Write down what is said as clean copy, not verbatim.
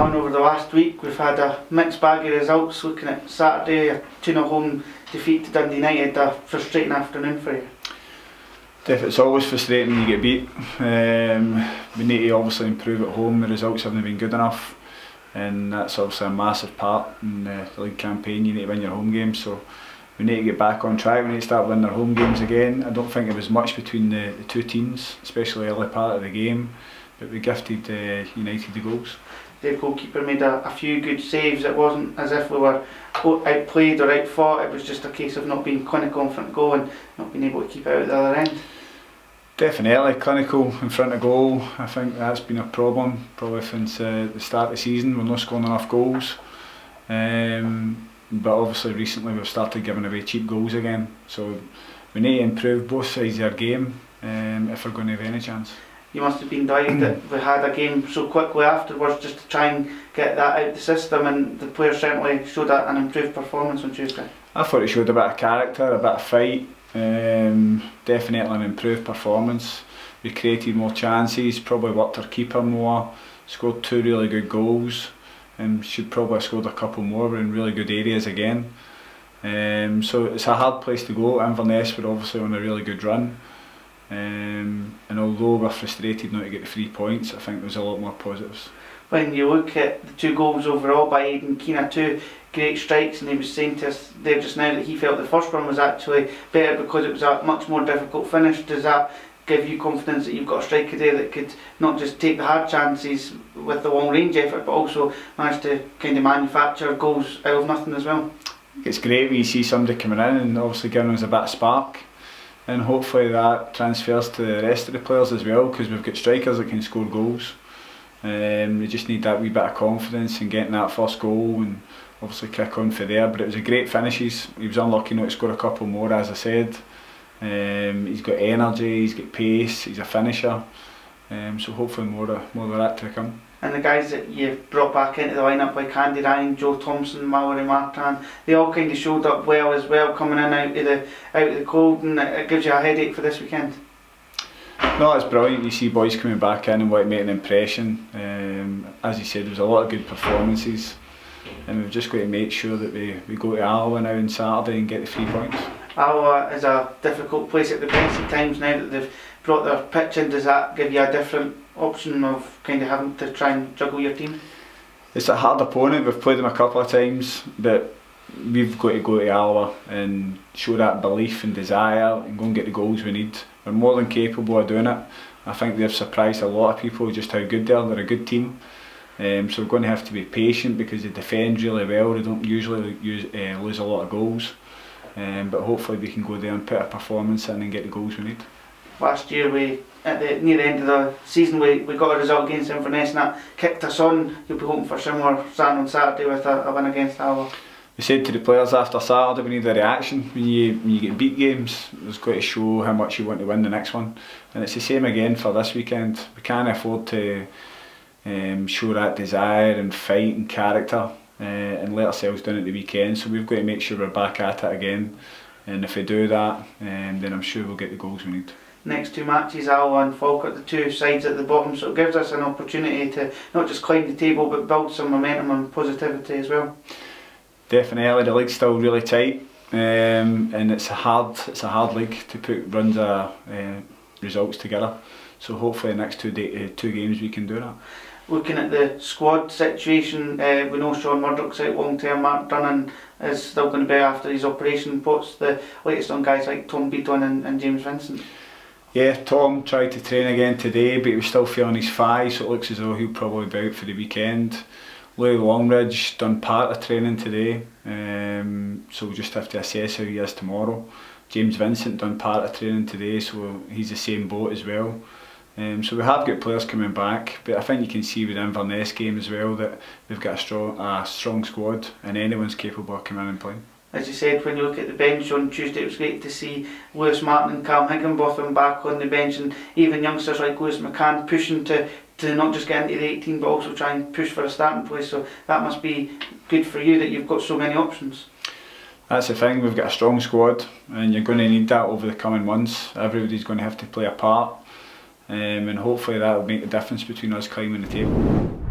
Allan, over the last week we've had a mixed bag of results. Looking at Saturday, a 2-0 home defeat to Dundee United, a frustrating afternoon for you. It's always frustrating when you get beat. We need to obviously improve at home. The results haven't been good enough, and that's obviously a massive part in the league campaign. You need to win your home games, so we need to get back on track. We need to start winning our home games again. I don't think there was much between the two teams, especially early part of the game, but we gifted United the goals. The goalkeeper made a few good saves. It wasn't as if we were outplayed or outfought. It was just a case of not being clinical in front of goal and not being able to keep it out at the other end. Definitely clinical in front of goal. I think that's been a problem probably since the start of the season. We're not scoring enough goals, but obviously recently we've started giving away cheap goals again. So we need to improve both sides of our game if we're going to have any chance. You must have been delighted that we had a game so quickly afterwards, just to try and get that out of the system, and the players certainly showed an improved performance on Tuesday. I thought it showed a bit of character, a bit of fight, definitely an improved performance. We created more chances, probably worked our keeper more, scored 2 really good goals, and should probably have scored a couple more. We're in really good areas again. So it's a hard place to go. Inverness were obviously on a really good run. And although we're frustrated not to get the 3 points, I think there's a lot more positives. When you look at the 2 goals overall by Aidan Keena, 2 great strikes, and he was saying to us there just now that he felt the first one was actually better because it was a much more difficult finish. Does that give you confidence that you've got a striker there that could not just take the hard chances with the long range effort, but also manage to kind of manufacture goals out of nothing as well? It's great when you see somebody coming in and obviously giving us a bit of spark. And hopefully that transfers to the rest of the players as well, because we've got strikers that can score goals. We just need that wee bit of confidence in getting that first goal and obviously kick on for there. But it was a great finishes. He was unlucky not to score a couple more, as I said. He's got energy, he's got pace, he's a finisher. So hopefully more of that to come. And the guys that you've brought back into the lineup, like Andy Ryan, Joe Thompson, Mallory Martin, they all kind of showed up well as well, coming in out of the cold, and it gives you a headache for this weekend. No, it's brilliant. You see boys coming back in and want to make an impression. As you said, there was a lot of good performances, and we've just got to make sure that we go to Allan now on Saturday and get the 3 points. Allan is a difficult place at the best of times now that they've brought their pitch in. Does that give you a different option of kind of having to try and juggle your team? It's a hard opponent. We've played them a couple of times, but we've got to go to Allan and show that belief and desire and go and get the goals we need. We're more than capable of doing it. I think they've surprised a lot of people just how good they are. They're a good team. So we're going to have to be patient because they defend really well. They don't usually lose a lot of goals. But hopefully we can go there and put a performance in and get the goals we need. Last year, near the end of the season, we got a result against Inverness, and that kicked us on. You'll be hoping for similar stand on Saturday with a win against Allan. We said to the players after Saturday we need a reaction. When you get beat games, it's got to show how much you want to win the next one. And it's the same again for this weekend. We can't afford to show that desire and fight and character and let ourselves down at the weekend. So we've got to make sure we're back at it again. And if we do that, then I'm sure we'll get the goals we need. Next 2 matches, Allan and Falkirk, the 2 sides at the bottom, so it gives us an opportunity to not just climb the table but build some momentum and positivity as well. Definitely, the league's still really tight, and it's a hard league to put runs of results together. So hopefully the next 2 games we can do that. Looking at the squad situation, we know Sean Murdoch's out long term. Mark Dunnan is still going to be after his operation. What's the latest on guys like Tom Beaton and James Vincent? Yeah, Tom tried to train again today, but he was still feeling his thigh, so it looks as though he'll probably be out for the weekend. Louis Longridge done part of training today, so we'll just have to assess how he is tomorrow. James Vincent done part of training today, so he's the same boat as well. So we have got players coming back, but I think you can see with the Inverness game as well that we've got a strong squad and anyone's capable of coming in and playing. As you said, when you look at the bench on Tuesday, it was great to see Lewis Martin and Cam Higginbotham back on the bench, and even youngsters like Lewis McCann pushing to not just get into the 18 but also try and push for a starting place. So that must be good for you that you've got so many options. That's the thing, we've got a strong squad and you're going to need that over the coming months. Everybody's going to have to play a part, and hopefully that will make the difference between us climbing the table.